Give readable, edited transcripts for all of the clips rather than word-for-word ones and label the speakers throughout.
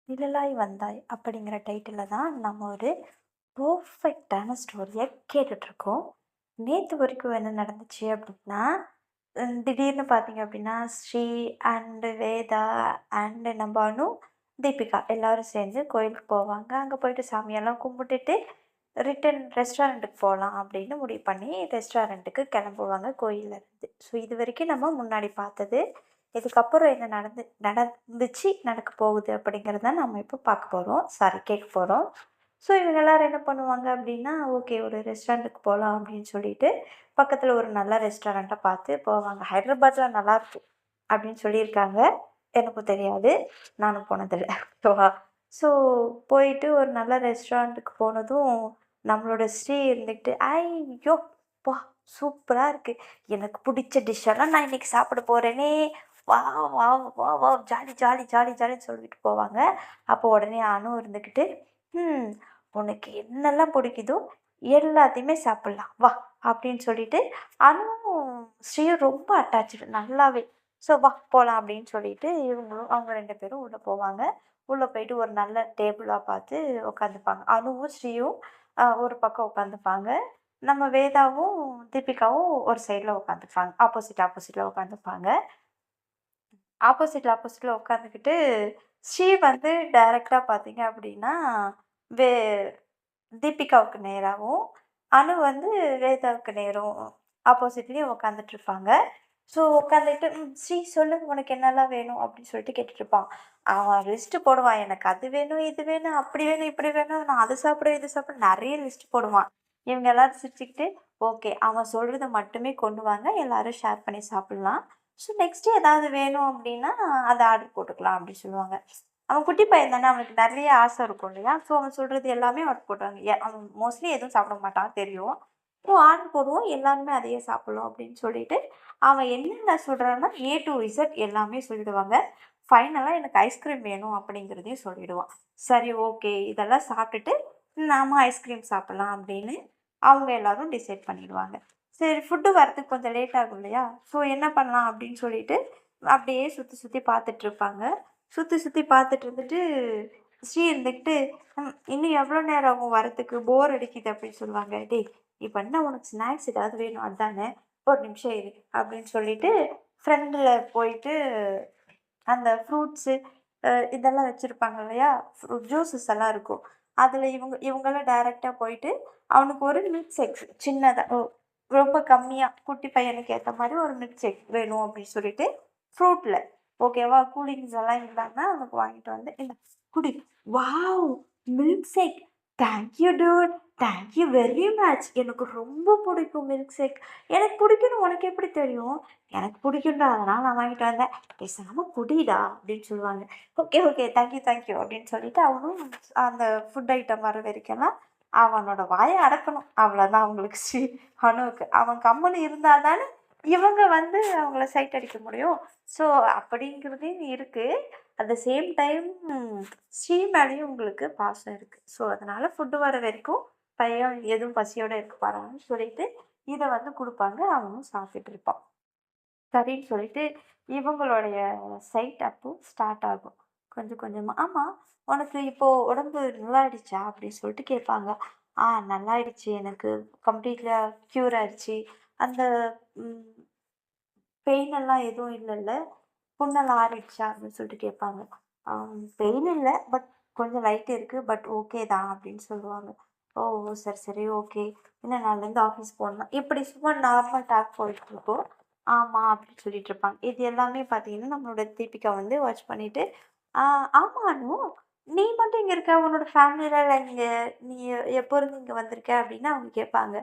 Speaker 1: நிழலாய் வந்தாய் அப்படிங்கிற டைட்டிலில் தான் நம்ம ஒரு பர்ஃபெக்டான ஸ்டோரியை கேட்டுட்ருக்கோம். நேற்று வரைக்கும் என்ன நடந்துச்சு அப்படின்னா, திடீர்னு பார்த்தீங்க அப்படின்னா, ஸ்ரீ அண்டு வேதா அண்டு நம்ம அனு, தீபிகா எல்லாரும் சேர்ந்து கோயிலுக்கு போவாங்க. அங்கே போயிட்டு சாமியெல்லாம் கும்பிட்டுட்டு ரிட்டன் ரெஸ்டாரண்ட்டுக்கு போகலாம் அப்படின்னு முடிவு பண்ணி ரெஸ்டாரண்ட்டுக்கு கிளம்புவாங்க கோயிலேருந்து. ஸோ இது வரைக்கும் நம்ம முன்னாடி பார்த்தது. இதுக்கப்புறம் என்ன நடந்துச்சு நடக்க போகுது அப்படிங்கிறத நம்ம இப்போ பார்க்க போகிறோம், சாரி கேட்க போகிறோம். ஸோ இவங்க எல்லோரும் என்ன பண்ணுவாங்க அப்படின்னா, ஓகே ஒரு ரெஸ்டாரண்ட்டுக்கு போகலாம் அப்படின்னு சொல்லிட்டு பக்கத்தில் ஒரு நல்ல ரெஸ்டாரண்ட்டாக பார்த்து போவாங்க. ஹைதராபாத்தில் நல்லாயிருக்கு அப்படின்னு சொல்லியிருக்காங்க. எனக்கும் தெரியாது, நானும் போனதில்லை. ஓகேவா? ஸோ போயிட்டு ஒரு நல்ல ரெஸ்டாரண்ட்டுக்கு போனதும் நம்மளோட ஸ்ரீ இருந்துக்கிட்டு, ஐயோ பா சூப்பராக இருக்குது, எனக்கு பிடிச்ச டிஷ்ஷெல்லாம் நான் இன்றைக்கி சாப்பிட போகிறேனே, வா வா வா வா ஜாலி ஜாலி ஜாலி ஜாலின்னு சொல்லிட்டு போவாங்க. அப்போ உடனே அனு இருந்துக்கிட்டு, ம் உனக்கு என்னெல்லாம் பிடிக்குதோ எல்லாத்தையுமே சாப்பிட்லாம் வா அப்படின்னு சொல்லிட்டு, அனுவும் ஸ்ரீயும் ரொம்ப அட்டாச்சு நல்லாவே. ஸோ வா போகலாம் அப்படின்னு சொல்லிட்டு இவங்களும் அவங்க 2 பேரும் உள்ளே போவாங்க. உள்ளே போயிட்டு ஒரு நல்ல டேபிளாக பார்த்து உட்காந்துப்பாங்க. அனுவும் ஸ்ரீயும் ஒரு பக்கம் உட்காந்துப்பாங்க. நம்ம வேதாவும் தீபிகாவும் ஒரு சைடில் உட்காந்துப்பாங்க. ஆப்போசிட்டில் உட்காந்துப்பாங்க. ஆப்போசிட்டில் உட்காந்துக்கிட்டு ஸ்ரீ வந்து டைரக்டாக பார்த்தீங்க அப்படின்னா, வே தீபிகாவுக்கு நேராகவும், அனு வந்து வேதாவுக்கு நேரும் ஆப்போசிட்லேயும் உட்காந்துட்ருப்பாங்க. ஸோ உட்காந்துட்டு, ஸ்ரீ சொல்லு உனக்கு என்னெல்லாம் வேணும் அப்படின்னு சொல்லிட்டு கேட்டுட்ருப்பான். அவன் லிஸ்ட்டு போடுவான். எனக்கு அது வேணும், இது வேணும், அப்படி வேணும், இப்படி வேணும், நான் அது சாப்பிடுவேன், இது சாப்பிடுவேன் நிறைய லிஸ்ட் போடுவான். இவங்க எல்லாரும் சிரிச்சுக்கிட்டு, ஓகே அவன் சொல்கிறத மட்டுமே கொண்டு வாங்க, எல்லாரும் ஷேர் பண்ணி சாப்பிட்லாம். ஸோ நெக்ஸ்ட்டு ஏதாவது வேணும் அப்படின்னா, அதை ஆர்டர் போட்டுக்கலாம் அப்படின்னு சொல்லுவாங்க. அவன் குட்டி பையன் தானே, அவனுக்கு நிறைய ஆசை இருக்கும் இல்லையா? ஸோ அவன் சொல்கிறது எல்லாமே ஆர்டர் போடுவாங்க. அவன் மோஸ்ட்லி எதுவும் சாப்பிட மாட்டான் தெரியும். ஸோ ஆர்டர் போடுவோம், எல்லாருமே அதையே சாப்பிட்லாம் அப்படின்னு சொல்லிட்டு, அவன் என்னென்ன சொல்கிறான்னா ஏ டு இசட் எல்லாமே சொல்லிடுவாங்க. ஃபைனலாக எனக்கு ஐஸ்கிரீம் வேணும் அப்படிங்கிறதையும் சொல்லிடுவான். சரி ஓகே இதெல்லாம் சாப்பிட்டுட்டு நாம ஐஸ்கிரீம் சாப்பிட்லாம் அப்படின்னு அவங்க எல்லோரும் டிசைட் பண்ணிடுவாங்க. சரி ஃபுட்டு வரதுக்கு கொஞ்சம் லேட் ஆகும் இல்லையா? ஸோ என்ன பண்ணலாம் அப்படின்னு சொல்லிட்டு அப்படியே சுற்றி சுற்றி பார்த்துட்ருப்பாங்க. சுற்றி பார்த்துட்டு இருந்துட்டு ஸ்ரீ இருந்துக்கிட்டு, இன்னும் எவ்வளோ நேரம் ஆகும் வரத்துக்கு, போர் அடிக்குது அப்படின்னு சொல்லுவாங்க. டேய் இப்போ என்ன உனக்கு ஸ்நாக்ஸ் ஏதாவது வேணும் அதானே, ஒரு நிமிஷம் இரு அப்படின்னு சொல்லிட்டு ஃப்ரெண்டில் போயிட்டு அந்த ஃப்ரூட்ஸு இதெல்லாம் வச்சுருப்பாங்க இல்லையா? ஃப்ரூட் ஜூஸஸ் எல்லாம் இருக்கும். அதில் இவங்கலாம் டைரெக்டாக போயிட்டு அவனுக்கு ஒரு மில்க் ஷேக் சின்னதாக ரொம்ப கம்மியாக குட்டி பையனுக்கு ஏற்ற மாதிரி ஒரு மில்க் ஷேக் வேணும் அப்படின்னு சொல்லிட்டு ஃப்ரூட்டில் ஓகேவா? கூலிங்ஸ் எல்லாம் இல்லாமல் அவனுக்கு வாங்கிட்டு வந்து இந்த குடி. Wow! Milk shake. Thank you dude. Thank you very much. எனக்கு ரொம்ப பிடிக்கும் மில்க் ஷேக். எனக்கு பிடிக்கும்னு உனக்கு எப்படி தெரியும்? எனக்கு பிடிக்கும்டா அதனால் நான் வாங்கிட்டு வந்தேன். பேசாமல் குடிடா அப்படின்னு சொல்லுவாங்க. ஓகே ஓகே தேங்க் யூ அப்படின்னு சொல்லிட்டு அவனும் அந்த ஃபுட் ஐட்டம் வர வரைக்கும்லாம் அவனோட வாயை அடக்கணும். அவ்வளோதான் அவங்களுக்கு அணுவுக்கு. அவன் கம்முன்னு இருந்தால் தானே இவங்க வந்து அவங்கள சைட் அடிக்க முடியும். ஸோ அப்படிங்கிறது இருக்குது. At the same time Sri மேலேயும் உங்களுக்கு பாசம் இருக்குது. ஸோ அதனால் ஃபுட்டு வர வரைக்கும் பையன் எதுவும் பசியோடு இருக்க பாருங்கன்னு சொல்லிட்டு இதை வந்து கொடுப்பாங்க. அவனும் சாப்பிட்டுட்டு இருப்பான். சரின்னு சொல்லிட்டு இவங்களுடைய சைட் அப்போ ஸ்டார்ட் ஆகும். கொஞ்சம் கொஞ்சமாக, ஆமாம் உனக்கு இப்போது உடம்பு நல்லாயிடுச்சா அப்படின்னு சொல்லிட்டு கேட்பாங்க. நல்லாயிடுச்சு, எனக்கு கம்ப்ளீட்டாக க்யூர் ஆயிடுச்சு. அந்த பெயின் எல்லாம் எதுவும் இல்லைல்ல, புண்ணெல்லாம் ஆறிடுச்சா அப்படின்னு சொல்லிட்டு கேட்பாங்க. பெயின் இல்லை, பட் கொஞ்சம் லைட் இருக்குது, பட் ஓகே தான் அப்படின்னு சொல்லுவாங்க. ஓ சரி சரி ஓகே, இன்னும் நாள்லேருந்து ஆஃபீஸ் போகணும் இப்படி சும்மா நார்மல் டாக் போயிட்டுருக்கோம். ஆமாம் அப்படின்னு சொல்லிட்டு இருப்பாங்க. இது எல்லாமே பார்த்தீங்கன்னா நம்மளோட தீபிகா வந்து வாட்ச் பண்ணிவிட்டு, ஆமாம் அனு, நீ மட்டும் இங்கே இருக்க, உன்னோட ஃபேமிலியில் இங்கே நீ எப்போ இருந்து இங்கே வந்திருக்க அப்படின்னு அவங்க கேட்பாங்க.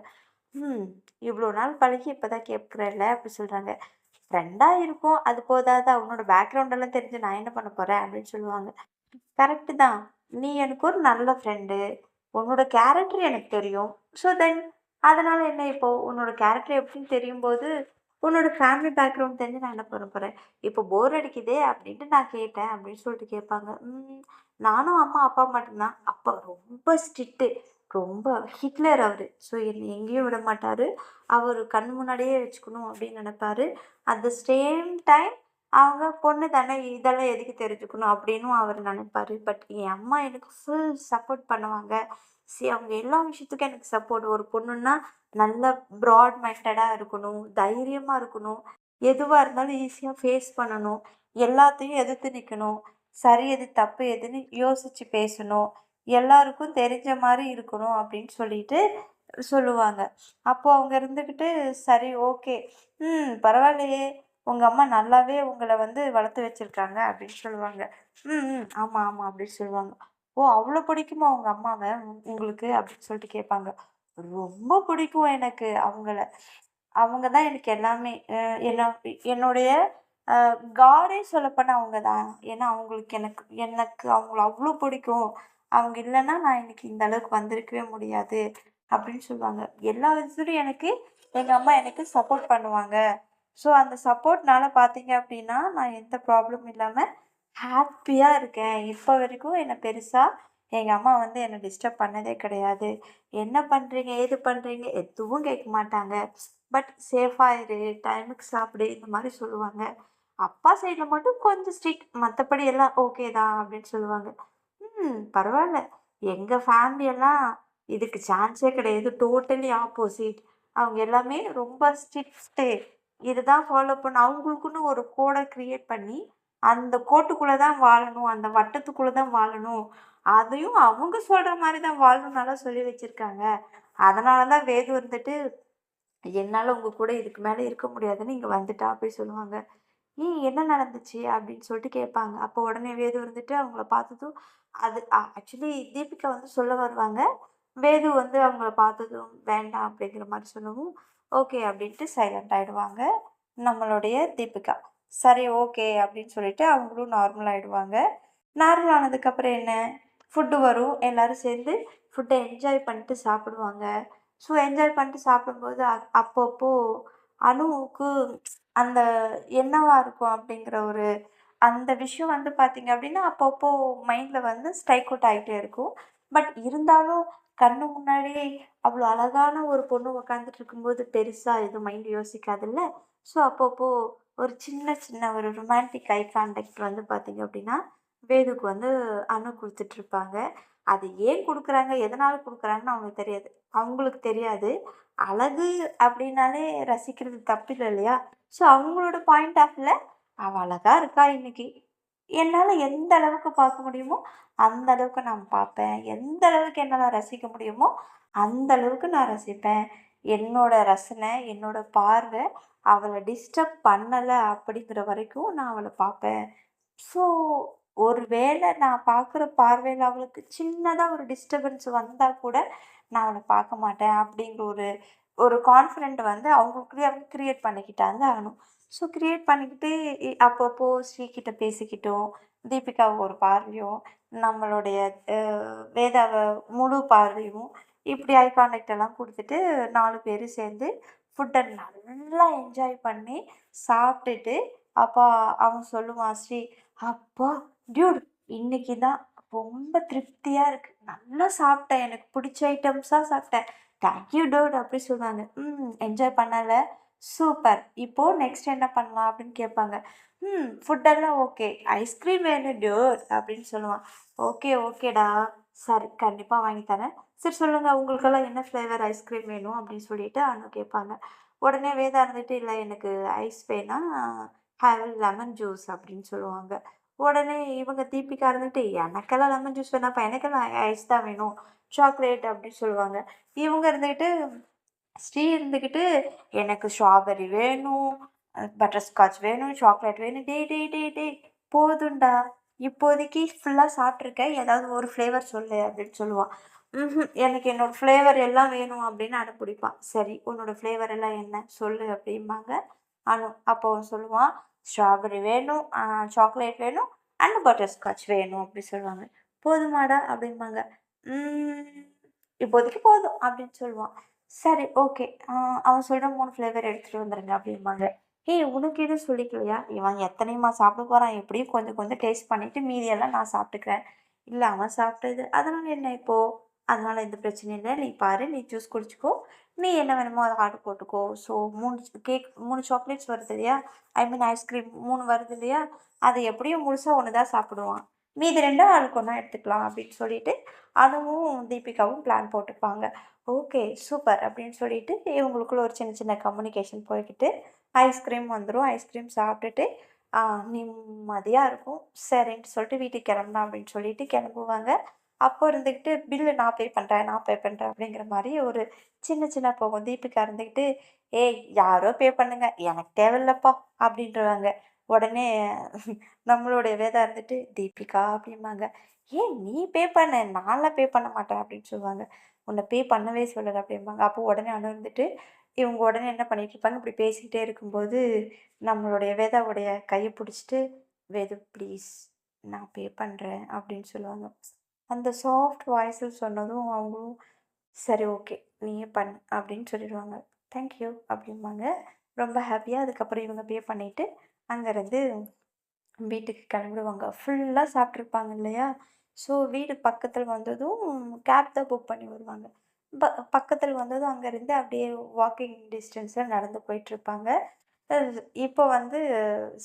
Speaker 1: ம் இவ்வளோ நாள் பழகி இப்போ தான் கேட்குறல்ல அப்படி சொல்கிறாங்க. ஃப்ரெண்டாக இருக்கும் அது போதாது, அவனோட பேக்ரவுண்டெல்லாம் தெரிஞ்சு நான் என்ன பண்ண போகிறேன் அப்படின்னு சொல்லுவாங்க. கரெக்டு தான், நீ எனக்கு ஒரு நல்ல ஃப்ரெண்டு, உன்னோட கேரக்டர் எனக்கு தெரியும். ஸோ தென் அதனால் என்ன இப்போது உன்னோட கேரக்டர் எப்படின்னு தெரியும்போது உன்னோட ஃபேமிலி பேக்ரவுண்ட் தெரிஞ்சு நான் என்ன பண்ண போகிறேன். இப்போ போர் அடிக்குதே அப்படின்ட்டு நான் கேட்டேன் அப்படின்னு சொல்லிட்டு கேட்பாங்க. நானும் அம்மா அப்பா மட்டும்தான். அப்பா ரொம்ப ஸ்ட்ரிக்ட்டு, ரொம்ப ஹிட்லர் அவர். ஸோ என்னை எங்கேயும் விட மாட்டார். அவர் கண் முன்னாடியே வச்சுக்கணும் அப்படின்னு நினைப்பாரு. அட் த சேம் டைம் அவங்க பொண்ணு தானே இதெல்லாம் எதுக்கு தெரிஞ்சுக்கணும் அப்படின்னும் அவர் நினைப்பாரு. பட் என் அம்மா எனக்கு ஃபுல் சப்போர்ட் பண்ணுவாங்க. அவங்க எல்லா விஷயத்துக்கும் எனக்கு சப்போர்ட். ஒரு பொண்ணுன்னா நல்ல ப்ராட் மைண்டடா இருக்கணும், தைரியமா இருக்கணும், எதுவா இருந்தாலும் ஈஸியா ஃபேஸ் பண்ணணும், எல்லாத்தையும் எதிர்த்து நிக்கணும், சரி எது, தப்பு எதுன்னு யோசிச்சு பேசணும், எல்லாருக்கும் தெரிஞ்ச மாரி இருக்கணும் அப்படின்னு சொல்லிட்டு சொல்லுவாங்க. அப்போ அவங்க இருந்துக்கிட்டு, சரி ஓகே, பரவாயில்லையே! உங்க அம்மா நல்லாவே உங்கள வந்து வளர்த்து வச்சிருக்காங்க அப்படின்னு சொல்லுவாங்க. ஆமா, ஆமா அப்படின்னு சொல்லுவாங்க. ஓ! அவ்ளோ பிடிக்குமா உங்க அம்மாவ உங்களுக்கு? அப்படின்னு சொல்லிட்டு கேட்பாங்க. ரொம்ப பிடிக்கும் எனக்கு அவங்கள. அவங்க தான் எனக்கு எல்லாமே. என்ன என்னுடைய அ காடே சொல்லப்போனா அவங்க தான். ஏன்னா அவங்களுக்கு எனக்கு எனக்கு அவங்கள அவ்ளோ பிடிக்கும். அவங்க இல்லன்னா நான் இன்னைக்கு இந்த அளவுக்கு வந்திருக்கவே முடியாது அப்படின்னு சொல்லுவாங்க. எல்லா விதத்துலயும் எனக்கு எங்க அம்மா எனக்கு சப்போர்ட் பண்ணுவாங்க. ஸோ அந்த சப்போர்ட்னால பார்த்தீங்க அப்படின்னா, நான் எந்த ப்ராப்ளமும் இல்லாம ஹேப்பியா இருக்கேன். இப்ப வரைக்கும் என்ன பெருசா எங்க அம்மா வந்து என்ன டிஸ்டர்ப் பண்ணதே கிடையாது. என்ன பண்றீங்க? ஏது பண்றீங்க? எதுவும் கேட்க மாட்டாங்க. பட் சேஃபா இரு, டைமுக்கு சாப்பிடு, இந்த மாரி சொல்லுவாங்க. அப்பா சைட்ல மட்டும் கொஞ்சம் ஸ்ட்ரிக்ட். மத்தபடி எல்லாம் ஓகே தான் அப்படின்னு சொல்லுவாங்க. பரவால்ல. எங்க ஃபேமிலி எல்லாம் இதுக்கு சான்ஸே கிடையாது. Totally opposite. அவங்க எல்லாமே ரொம்ப ஸ்ட்ரிக்ட்டு. இதுதான் ஃபாலோ பண்ணணும். அவங்களுக்குன்னு ஒரு கோட கிரியேட் பண்ணி, அந்த கோட்டுக்குள்ள தான் வாழணும். அந்த வட்டத்துக்குள்ள தான் வாழணும். அதையும் அவங்க சொல்ற மாரி தான் வாழணும்னாலாம் சொல்லி வச்சிருக்காங்க. அதனால தான் வேது வந்துட்டு, "என்னால உங்க கூட இதுக்கு மேல இருக்க முடியாதுன்னு இங்க வந்துட்டா" அப்படி சொல்லுவாங்க. "ஏன் என்ன நடந்துச்சு?" அப்படின்னு சொல்லிட்டு கேட்பாங்க. அப்போ உடனே வேது இருந்துட்டு அவங்கள பார்த்ததும் அது ஆக்சுவலி தீபிகா வந்து சொல்ல வருவாங்க. வேது வந்து அவங்கள பார்த்ததும் வேண்டாம் அப்படிங்கிற மாரி சொல்லவும், ஓகே அப்படின்ட்டு சைலண்ட் ஆயிடுவாங்க. நம்மளுடைய தீபிகா. சரி ஓகே அப்படின்னு சொல்லிட்டு அவங்களும் நார்மல் ஆயிடுவாங்க. நார்மல் ஆனதுக்கப்புறம் என்ன? ஃபுட்டு வரும். எல்லாரும் சேர்ந்து ஃபுட்ட என்ஜாய் பண்ணிட்டு சாப்பிடுவாங்க. ஸோ என்ஜாய் பண்ணிட்டு சாப்பிடும்போது அப்பப்போ அனுவுக்கு அந்த என்னவா இருக்கும் அப்படிங்கிற ஒரு அந்த விஷயம் வந்து பார்த்தீங்க அப்படின்னா, அப்பப்போ மைண்ட்ல வந்து ஸ்ட்ரைக் அவுட் ஆயிட்டே இருக்கும். பட் இருந்தாலும் கண்ணு முன்னாடி அவ்வளோ அழகான ஒரு பொண்ணு உட்காந்துட்டு இருக்கும்போது பெருசா எதுவும் மைண்ட் யோசிக்காதுல்ல. ஸோ அப்பப்போ ஒரு சின்ன சின்ன ஒரு ரொமான்டிக் ஐ கான்டாக்ட் வந்து பார்த்தீங்க அப்படின்னா, வேதுக்கு வந்து அனு குடுத்துட்ருப்பாங்க. அது ஏன் குடுக்குறாங்க? எதனால குடுக்குறாங்கன்னு அவங்களுக்கு தெரியாது. அவங்களுக்கு தெரியாது. அழகு அப்படின்னாலே ரசிக்கிறது தப்பில்ல இல்லையா? ஸோ அவங்களோட பாயிண்ட் ஆஃப் வியூல அவ அழகா இருக்கா இன்னைக்கு. என்னால எந்த அளவுக்கு பார்க்க முடியுமோ, அந்த அளவுக்கு நான் பார்ப்பேன். எந்த அளவுக்கு என்னால ரசிக்க முடியுமோ, அந்த அளவுக்கு நான் ரசிப்பேன். என்னோட ரசனை, என்னோட பார்வை அவள டிஸ்டர்ப் பண்ணல அப்படிங்கிற வரைக்கும் நான் அவள பார்ப்பேன். ஸோ, ஒரு வேள நான் பார்க்குற பார்வையில அவளுக்கு சின்னதா ஒரு டிஸ்டர்பன்ஸ் வந்தா கூட, நான் அவள பார்க்க மாட்டேன் அப்படிங்கிற ஒரு ஒரு கான்ஃபிடென்ட் வந்து அவங்களுக்குள்ளயே அவங்க கிரியேட் பண்ணிக்கிட்டாங்க அனு. ஸோ கிரியேட் பண்ணிக்கிட்டு அப்பப்போ ஸ்ரீகிட்ட பேசிக்கிட்டும், தீபிகாவ ஒரு பார்வையும், நம்மளுடைய அ வேதாவ முழு பார்வையும், இப்படி ஐ கான்டாக்ட் எல்லாம் குடுத்துட்டு 4 பேரும் சேர்ந்து ஃபுட்ட நல்லா என்ஜாய் பண்ணி சாப்பிட்டுட்டு, அப்ப அவன் சொல்லுவான் ஸ்ரீ, "அப்பா! டியூட் இன்னைக்கு தான் ரொம்ப திருப்தியா இருக்கு. நல்லா சாப்பிட்டேன். எனக்கு பிடிச்ச ஐட்டம்ஸா சாப்பிட்டேன். தேங்க் யூ டூட்" அப்படி சொல்லுவாங்க. என்ஜாய் பண்ணல? சூப்பர். இப்போ நெக்ஸ்ட் என்ன பண்ணலாம்? அப்படின்னு கேட்பாங்க. ஃபுட்டெல்லாம் ஓகே. ஐஸ்கிரீம் வேணும் டியூட் அப்படின்னு சொல்லுவான். ஓகே, ஓகேடா. சரி, கண்டிப்பா வாங்கி தரேன். சரி சொல்லுங்க, உங்களுக்கெல்லாம் என்ன ஃப்ளேவர் ஐஸ்கிரீம் வேணும்? அப்படின்னு சொல்லிட்டு அனு கேட்பாங்க. உடனே வேதா இருந்துட்டு, "இல்ல எனக்கு ஐஸ் வேணா, ஹேவ் லெமன் ஜூஸ்" அப்படின்னு சொல்லுவாங்க. உடனே இவங்க தீபிகா இருந்துட்டு, "எனக்கெல்லாம் லெமன் ஜூஸ் வேணாம்ப்பா. எனக்கெல்லாம் ஐஸ் தான் வேணும். சாக்லேட்" அப்படின்னு சொல்லுவாங்க. இவங்க இருந்துகிட்டு ஸ்ரீ இருந்துகிட்டு, "எனக்கு ஸ்ட்ராபெர்ரி வேணும், பட்டர்ஸ்காட்ச் வேணும், சாக்லேட் வேணும்." "டேய் டேய் டேய் டேய் போதும்டா. இப்போதைக்கு ஃபுல்லா சாப்ட்டுருக்க. ஏதாவது ஒரு ஃப்ளேவர் சொல்லு" அப்படின்னு சொல்லுவான். எனக்கு என்னோட ஃப்ளேவர் எல்லாம் வேணும்" அப்படின்னு அடம் பிடிப்பான். "சரி உன்னோட ஃப்ளேவர் எல்லாம் என்ன? சொல்லு" அப்படிம்பாங்க அனு. அப்போ அவன் சொல்லுவான், "ஸ்ட்ராபெர்ரி வேணும், சாக்லேட் வேணும் அண்ட் பட்டர்ஸ்காட்ச் வேணும்" அப்படி சொல்லுவாங்க. "போதுமாடா?" அப்படிம்பாங்க. "ம் இப்போதைக்கு போதும்" அப்படின்னு சொல்லுவான். சரி ஓகே. அவன் சொல்ற 3 ஃப்ளேவர் எடுத்துட்டு வந்துருங்க அப்படிம்பாங்க. "ஏய் உனக்கு எதுவும் சொல்லிக்கலையா?" "இவன் எத்தனையுமா சாப்பிட போறான்? எப்படியும் கொஞ்சம் கொஞ்சம் டேஸ்ட் பண்ணிட்டு மீதியெல்லாம் நான் சாப்பிட்டுக்கிறேன்." "இல்ல அவன் சாப்பிட்டது அதனால என்ன இப்போ?" அதனால எந்த பிரச்சனையும் இல்ல. நீ பாரு, நீ ஜூஸ் குடிச்சுக்கோ. நீ என்ன வேணுமோ அத ஆர்டர் போட்டுக்கோ. ஸோ 3 சாக்லேட்ஸ் வருது இல்லையா? ஐ மீன் ஐஸ்கிரீம் 3 வருது இல்லையா? அது எப்படியும் முழுசா 1 தான் சாப்பிடுவான். மீதி 2 ஆளுக்கு ஒண்ணா எடுத்துக்கலாம் அப்படின்னு சொல்லிட்டு, அனுவும், தீபிகாவும் பிளான் போட்டுப்பாங்க. ஓகே, சூப்பர் அப்படின்னு சொல்லிட்டு இவங்களுக்குள்ள ஒரு சின்ன சின்ன கம்யூனிகேஷன் போய்க்கிட்டு, ஐஸ்கிரீம் வந்துரும். ஐஸ்கிரீம் சாப்பிட்டுட்டு, ஆ நிம்மதியா இருக்கும். சரின்ட்டு சொல்லிட்டு வீட்டுக்கு கிளம்பலாம் அப்படின்னு சொல்லிட்டு கிளம்புவாங்க. அப்போ இருந்துக்கிட்டு பில்லு நான் பே பண்ணுறேன், நான் பே பண்ணுறேன் அப்படிங்கிற மாரி ஒரு சின்ன சின்ன போகும். தீபிகா இருந்துக்கிட்டு, "ஏய் யாரோ பே பண்ணுங்க. எனக்கு தேவையில்லப்பா" அப்படின்ருவாங்க. உடனே நம்மளுடைய வேதா இருந்துட்டு, "தீபிகா" அப்படிம்பாங்க. "ஏன் நீ பே பண்ணு. நான்லாம் பே பண்ண மாட்டேன்" அப்படின்னு சொல்லுவாங்க. "உன்ன பே பண்ணவே சொல்லல" அப்படிம்பாங்க. அப்போ உடனே அனு இருந்துட்டு, இவங்க உடனே என்ன பண்ணிட்டுருப்பாங்க, இப்படி பேசிக்கிட்டே இருக்கும்போது, நம்மளுடைய வேதாவுடைய கைய புடிச்சுட்டு, "வேது ப்ளீஸ் நான் பே பண்றேன்" அப்படின்னு சொல்லுவாங்க. அந்த சாஃப்ட் வாய்ஸில் சொன்னதும் அவங்களும், "சரி ஓகே. நீயே பண்ணு" அப்படின்னு சொல்லிடுவாங்க. "தேங்க் யூ" அப்படிம்பாங்க. ரொம்ப ஹாப்பியா அதுக்கப்புறம் இவங்க பே பண்ணிட்டு, அங்கேருந்து வீட்டுக்கு கிளம்பிடுவாங்க. ஃபுல்லா சாப்பிட்டுருப்பாங்க இல்லையா? ஸோ வீடு பக்கத்துல வந்ததும் கேப் தான் புக் பண்ணி வருவாங்க. ப பக்கத்துல வந்ததும் அங்கேருந்து அப்படியே வாக்கிங் டிஸ்டன்ஸ்ல நடந்து போயிட்டுருப்பாங்க. அ இப்போ வந்து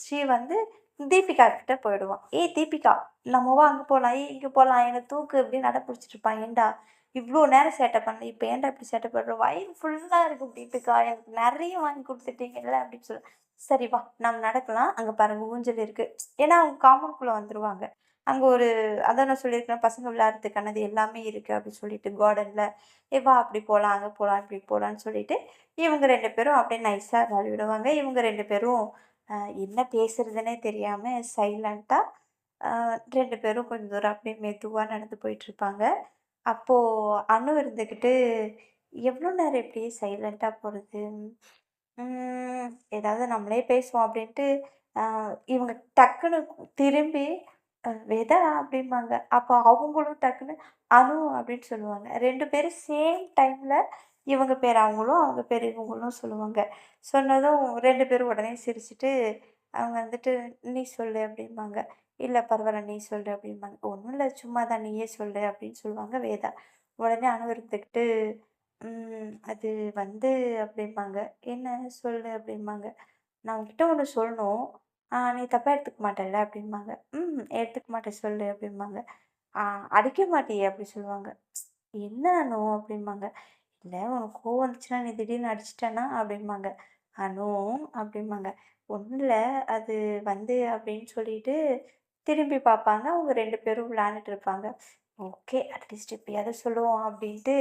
Speaker 1: ஸ்ரீ வந்து தீபிகா கிட்ட போயிடுவான். "ஏய் தீபிகா, நம்ம வா அங்க போலாம். ஏய் இங்க போலாம். என்ன தூக்கு" அப்படின்னு அடம் பிடிச்சிட்டு இருப்பான். "ஏன்டா இவ்ளோ நேரம் சேட்ட பண்ணல. இப்ப ஏன்டா இப்படி சேட்ட பண்ற? வயிறு ஃபுல்லா இருக்கு தீபிகா. எனக்கு நெறைய வாங்கி குடுத்துட்டீங்கல்ல" அப்படின்னு "சரி வா நம்ம நடக்கலாம். அங்க பாருங்க ஊஞ்சல் இருக்கு." ஏன்னா அவங்க காம்பவுண்ட்குள்ள வந்துருவாங்க. அங்க ஒரு அதான் நான் சொல்லியிருக்கேன் பசங்க விளையாடுறதுக்கானது எல்லாமே இருக்கு அப்படின்னு சொல்லிட்டு கார்டன்ல. வா அப்படி போலாம், அங்க போலாம், இப்படி போலான்னு சொல்லிட்டு, இவங்க 2 பேரும் அப்படியே நைஸா விளையாடி விடுவாங்க. இவங்க 2 பேரும் அ என்ன பேசுறதுன்னே தெரியாம சைலன்ட்டா அ 2 பேரும் கொஞ்சம் தூரம் அப்படியே மெதுவா நடந்து போயிட்டுருப்பாங்க. அப்போ அனு இருந்துகிட்டு, "எவ்வளோ நேரம் இப்படியே சைலன்ட்டா போறது? ம் ஏதாவது நம்மளே பேசுவோம்" அப்படின்ட்டு அ இவங்க டக்குனு திரும்பி "வேதா" அப்படிம்பாங்க. அப்போ அவங்களும் டக்குனு "அனு" அப்படின்னு சொல்லுவாங்க. 2 பேரும் சேம் டைம்ல இவங்க பேர் அவங்களும், அவங்க பேர் இவங்களும் சொல்லுவாங்க. சொன்னதும் 2 பேரும் உடனே சிரிச்சுட்டு, அவங்க வந்துட்டு "நீ சொல்லு" அப்படிம்பாங்க. "இல்ல பரவால்ல நீ சொல்லு" அப்படிம்பாங்க. "ஒண்ணும் இல்ல சும்மா தான் நீயே சொல்லு" அப்படின்னு சொல்லுவாங்க வேதா. உடனே அனு இருந்துக்கிட்டு, அது வந்து" அப்படிம்பாங்க. "என்ன சொல்லு" அப்படிம்பாங்க. "நான் உன்கிட்ட ஒண்ணு சொல்லணும். நீ தப்பா எடுத்துக்க மாட்டல்ல?" அப்படிம்பாங்க. எடுத்துக்க மாட்டேன் சொல்லு" அப்படிம்பாங்க. "ஆ அடிக்க மாட்டியே?" அப்படி சொல்லுவாங்க. "என்ன அனு?" அப்படிம்பாங்க. "இல்ல உனக்கு கோவம் வந்துச்சுன்னா நீ திடீர்னு அடிச்சிட்டேன்னா?" அப்படிம்பாங்க. "அனு" அப்படிம்பாங்க. "ஒண்ணும் இல்ல அது வந்து" அப்படின்னு சொல்லிட்டு திரும்பி பார்ப்பாங்க. அவங்க 2 பேரும் விளையாண்டுட்டு இருப்பாங்க. ஓகே அட்லீஸ்ட் இப்பயாவது சொல்லுவோம் அப்படின்ட்டு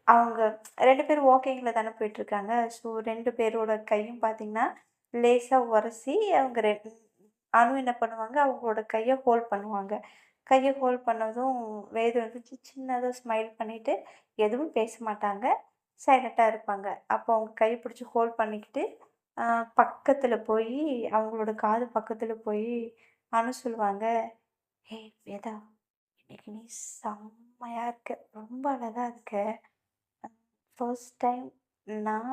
Speaker 1: அவங்க 2 பேரும் வாக்கிங்ல தானே போயிட்டுருக்காங்க. ஸோ 2 பேரோட கையும் பார்த்தீங்கன்னா, லேசா உரசி அவங்க அனு என்ன பண்ணுவாங்க, அவங்களோட கைய ஹோல்ட் பண்ணுவாங்க. கைய ஹோல்ட் பண்ணதும் வேது வந்து சின்னதா ஸ்மைல் பண்ணிட்டு, எதுவும் பேச மாட்டாங்க. சைலண்ட்டா இருப்பாங்க. அப்போ அவங்க கைய பிடிச்சு ஹோல்ட் பண்ணிக்கிட்டு, அ பக்கத்துல போயி அவங்களோட காது பக்கத்துல போயி அனு சொல்லுவாங்க, "ஏய் வேதா, இன்னைக்கு நீ செம்மையா இருக்க. ரொம்ப அழகா இருக்க." ஃபர்ஸ்ட் டைம் நான்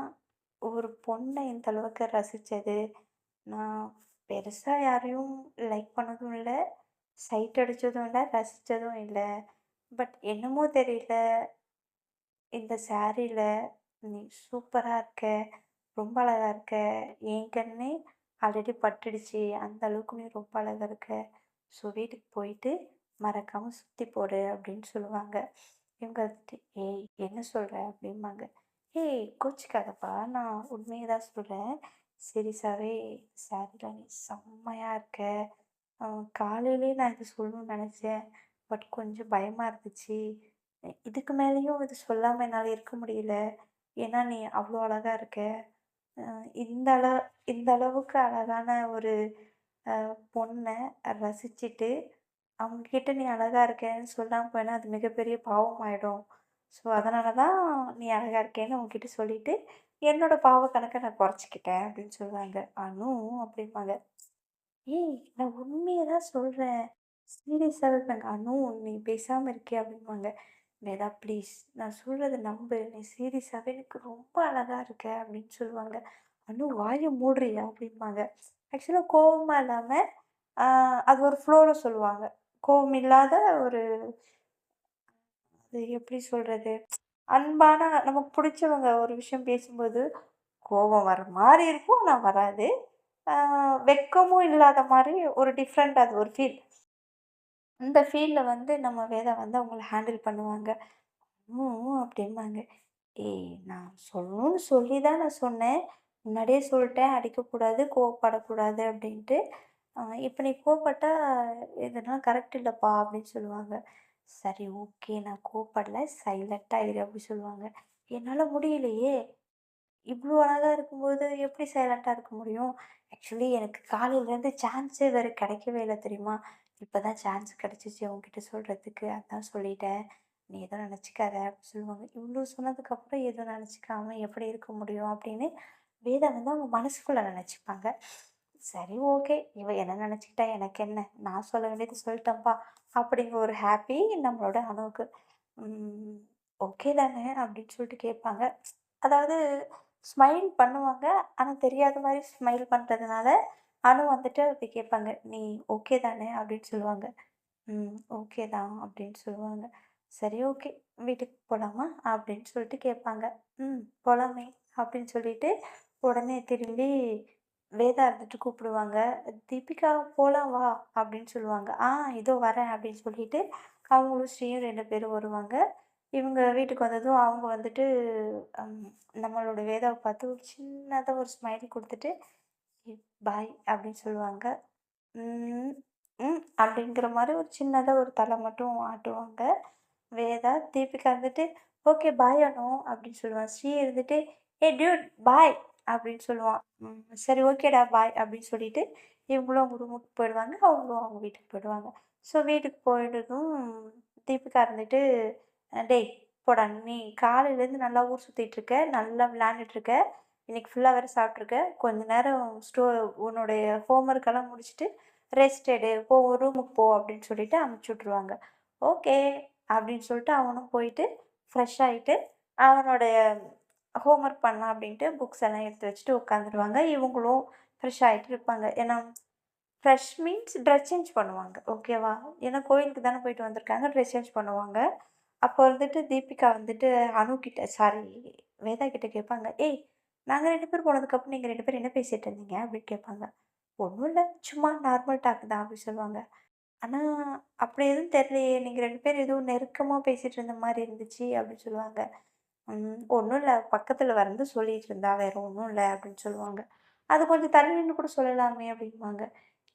Speaker 1: ஒரு பொண்ண இந்த அளவுக்கு ரசிச்சது, நான் பெருசா யாரையும் லைக் பண்ணதும் இல்ல, சைட் அடிச்சதும் இல்ல, ரசிச்சதும் இல்ல. பட் என்னமோ தெரியல, இந்த சாரீல நீ சூப்பரா இருக்க, ரொம்ப அழகா இருக்க. என் கண்ணே ஆல்ரெடி பட்டுடுச்சு. அந்த அளவுக்கு நீ ரொம்ப அழகா இருக்க. ஸோ வீட்டுக்கு போயிட்டு மறக்காம சுத்தி போடு அப்படின்னு சொல்லுவாங்க. இவங்க வந்துட்டு, "ஏய் என்ன சொல்ற?" அப்படிம்பாங்க. "ஏய் கோச்சிக்காதப்பா, நான் உண்மைய தான் சொல்றேன். சீரியஸாவே சாரில நீ செம்மையா இருக்க. காலையிலேயே நான் இத சொல்லணும்னு நெனச்சேன். பட் கொஞ்சம் பயமா இருந்துச்சு. இதுக்கு மேலேயும் இது சொல்லாம என்னால இருக்க முடியல. ஏன்னா நீ அவ்ளோ அழகா இருக்க. அ இந்த அள இந்த அளவுக்கு அழகான ஒரு பொண்ண ரசிச்சுட்டு, அவங்க கிட்ட நீ அழகா இருக்கேன்னு சொல்லாம போனா அது மிகப்பெரிய பாவமாயிடும். ஸோ அதனால தான் நீ அழகா இருக்கேன்னு உன்கிட்ட சொல்லிட்டு, என்னோட பாவ கணக்க நான் குறைச்சுக்கிட்டேன்" அப்படின்னு சொல்லுவாங்க. "அனு" அப்படிம்பாங்க. "ஏய் நான் உண்மைய தான் சொல்றேன். சீரியஸாவே இருப்பேங்க. அனு நீ பேசாம இருக்கியா?" அப்படிம்பாங்க. "வேதா ப்ளீஸ் நான் சொல்றத நம்பு. நீ சீரியஸாவே எனக்கு ரொம்ப அழகா இருக்க" அப்படின்னு சொல்லுவாங்க. "அனு வாய மூடுறியா?" அப்படிம்பாங்க. ஆக்சுவலா கோவமா இல்லாம, ஆ அது ஒரு ஃப்ளோல சொல்லுவாங்க. கோவம் இல்லாத ஒரு அது எப்படி சொல்றது? அன்பான நமக்கு புடிச்சவங்க ஒரு விஷயம் பேசும்போது, கோவம் வர மாரி இருக்கும். ஆனா வராது. ஆ வெட்கமும் இல்லாத மாரி ஒரு டிஃப்ரெண்ட் அது ஒரு ஃபீல். இந்த ஃபீல்ல வந்து நம்ம வேதா வந்து அவங்கள ஹேண்டில் பண்ணுவாங்க. அப்படிம்பாங்க. ஏய் நான் சொல்லணும்னு சொல்லி தான் நான் சொன்னேன். முன்னாடியே சொல்ட்டேன் அடிக்கக்கூடாது, கோவப்படக்கூடாது அப்படின்ட்டு. இப்ப நீ கோவப்பட்டா இதெல்லாம் கரெக்ட் இல்லப்பா அப்படின்னு சொல்லுவாங்க. சரி ஓகே நான் கோவப்படல. சைலன்ட்டா இரு அப்படி சொல்லுவாங்க. என்னால முடியலையே! இவ்ளோ அழகா இருக்கும்போது எப்படி சைலன்ட்டா இருக்க முடியும்? ஆக்சுவலி எனக்கு காலையிலேருந்து சான்ஸே வேற கிடைக்கவே இல்ல தெரியுமா? இப்ப தான் சான்ஸ் கிடைச்சிச்சு உன்கிட்ட சொல்றதுக்கு. அதான் சொல்லிட்டேன். நீ எதுவும் நினச்சுக்காத அப்படி சொல்லுவாங்க. இவ்ளோ சொன்னதுக்கப்புறம் எதுவும் நினச்சுக்காம எப்படி இருக்க முடியும்? அப்படின்னு வேதா வந்து அவங்க மனசுக்குள்ள நினச்சுப்பாங்க. சரி ஓகே. இவ என்ன நினச்சுக்கிட்டா எனக்கு என்ன? நான் சொல்ல வேண்டியது சொல்லிட்டேன்ப்பா. அப்படிங்கிற ஒரு ஹாப்பி நம்மளோட அணுவுக்கு. ம். ஓகே தானே அப்படின்னு சொல்லிட்டு கேட்பாங்க. அதாவது ஸ்மைல் பண்ணுவாங்க. ஆனா தெரியாத மாரி ஸ்மைல் பண்றதுனால, அனு வந்துட்டு அப்படி கேட்பாங்க. "நீ ஓகே தானே?" அப்படின்னு சொல்லுவாங்க. ஓகே தான்" அப்படின்னு சொல்லுவாங்க. "சரி ஓகே. வீட்டுக்கு போலாமா?" அப்படின்னு சொல்லிட்டு கேட்பாங்க. போலாமே" அப்படின்னு சொல்லிட்டு, உடனே திரும்பி வேதா இருந்துட்டு கூப்பிடுவாங்க. "தீபிகா போலாம் வா" அப்படின்னு சொல்லுவாங்க. இதோ வரேன்" அப்படின்னு சொல்லிட்டு, அவங்களும் ஸ்ரீயும் 2 பேரும் வருவாங்க. இவங்க வீட்டுக்கு வந்ததும் அவங்க வந்துட்டு, அம் நம்மளோட வேதாவ பார்த்து ஒரு சின்னதா ஒரு ஸ்மைல் குடுத்துட்டு, பாய்" அப்படின்னு சொல்லுவாங்க. ம், அப்படிங்கிற மாரி ஒரு சின்னதா ஒரு தல மட்டும் ஆட்டுவாங்க. வேதா, தீபிகா இருந்துட்டு, "ஓகே பாய் அனு" அப்படின்னு சொல்லுவா. ஸ்ரீ இருந்துட்டு, "ஏய் டியூட் பாய்" அப்படின்னு சொல்லுவான். சரி ஓகேடா பாய் அப்படின்னு சொல்லிட்டு, இவங்களும் அவங்க ரூமுக்கு போயிடுவாங்க. அவங்களும் அவங்க வீட்டுக்கு போயிடுவாங்க. ஸோ வீட்டுக்கு போயிட்டதும் தீபிகா இருந்துட்டு, "டேய் போடா நீ காலையிலேருந்து நல்லா ஊர் சுத்திட்டு இருக்க, நல்லா விளையாண்டுட்டு இருக்க, இன்னைக்கு ஃபுல்லா வேற சாப்பிட்டுருக்க. கொஞ்ச நேரம் உன்னுடைய ஹோம் ஒர்க்கெல்லாம் முடிச்சுட்டு ரெஸ்ட் எடு. போ ரூமுக்கு போ" அப்படின்னு சொல்லிட்டு அனுப்பிச்சு விட்ருவாங்க. ஓகே. அப்படின்னு சொல்லிட்டு அவனும் போயிட்டு, ஃப்ரெஷ் ஆயிட்டு, அவனுடைய ஹோம் ஒர்க் பண்ணலாம் அப்படின்ட்டு புக்ஸ் எல்லாம் எடுத்து வச்சுட்டு உட்காந்துருவாங்க. இவங்களும் ஃப்ரெஷ் ஆயிட்டு இருப்பாங்க. ஏன்னா, ஃப்ரெஷ் மீன்ஸ் ட்ரெஸ் சேஞ்ச் பண்ணுவாங்க. ஓகேவா? ஏன்னா கோயிலுக்கு தானே போயிட்டு வந்திருக்காங்க. ட்ரெஸ் சேஞ்ச் பண்ணுவாங்க. அப்போ வந்துட்டு தீபிகா வந்துட்டு அனு கிட்ட சாரி வேதா கிட்ட கேட்பாங்க. "ஏய்! நாங்க 2 பேரும் போனதுக்கப்புறம் நீங்க 2 பேரும் என்ன பேசிட்டு இருந்தீங்க?" அப்படின்னு கேட்பாங்க. "ஒண்ணும் இல்ல. சும்மா நார்மல் டாக் தான்" அப்படி சொல்லுவாங்க. ஆனா, அப்படி எதுவும் தெரியலையே! நீங்க 2 பேரும் ஏதோ நெருக்கமா பேசிட்டு இருந்த மாரி இருந்துச்சு அப்படின்னு சொல்லுவாங்க. ஒண்ணும் இல்ல. பக்கத்துல வந்து சொல்லிட்டு இருந்தா, வேற ஒண்ணும் இல்ல அப்படின்னு சொல்லுவாங்க. அது கொஞ்சம் தள்ளி நின்னு கூட சொல்லலாமே அப்படிம்பாங்க.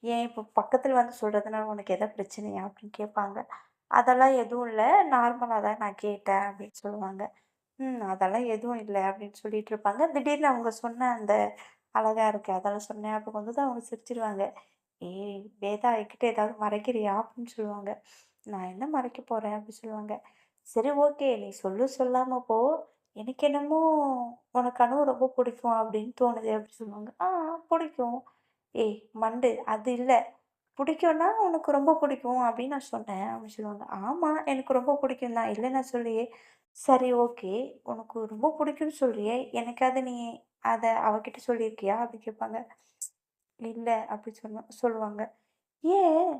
Speaker 1: ஏன் இப்போ பக்கத்துல வந்து சொல்றதுனால உனக்கு எதா பிரச்சனையா? அப்படின்னு கேட்பாங்க. அதெல்லாம் எதுவும் இல்ல. நார்மலா தான் நான் கேட்டேன் அப்படின்னு சொல்லுவாங்க. அதெல்லாம் எதுவும் இல்ல அப்படின்னு சொல்லிட்டு இருப்பாங்க. திடீர்னு அவங்க சொன்ன அந்த அழகா இருக்கு. அதெல்லாம் சொன்ன ஞாபகம் வந்ததும் அவங்க சிரிச்சுருவாங்க. "ஏய்! வேதா என்கிட்ட ஏதாவது மறைக்கிறியா?" அப்படின்னு சொல்லுவாங்க. "நான் என்ன மறைக்க போறேன்?" அப்படி சொல்லுவாங்க. "சரி ஓகே. நீ சொல்லு சொல்லாம போ. எனக்கு என்னமோ உனக்கு அனுவ ரொம்ப பிடிக்கும் அப்படின்னு தோணுது" அப்படி சொல்லுவாங்க. பிடிக்கும்." "ஏய் மண்டு அது இல்ல. பிடிக்கும்னா உனக்கு ரொம்ப பிடிக்கும் அப்படின்னு நான் சொன்னேன்" அப்படின்னு சொல்லுவாங்க. "ஆமா எனக்கு ரொம்ப பிடிக்கும் தான். இல்ல நான் சொல்லலையே." "சரி ஓகே. உனக்கு ரொம்ப பிடிக்கும்னு சொல்றியே. என்னைக்காவது நீ அத அவகிட்ட சொல்லியிருக்கியா?" அப்படி கேட்பாங்க. "இல்ல" அப்படி சொல்லுவாங்க. "ஏன்?"